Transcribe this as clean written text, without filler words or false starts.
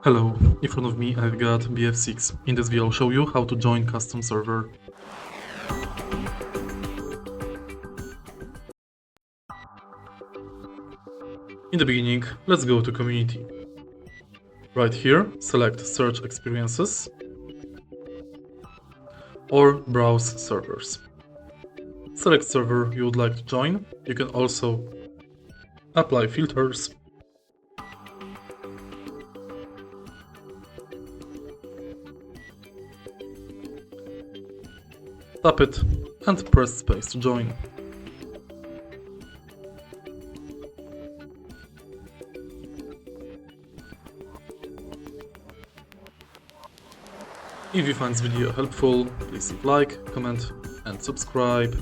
Hello, in front of me I've got BF6. In this video I'll show you how to join custom server. In the beginning, let's go to community. Right here, select search experiences or browse servers. Select server you would like to join. You can also apply filters. Tap it and press space to join. If you find this video helpful, please leave like, comment and subscribe.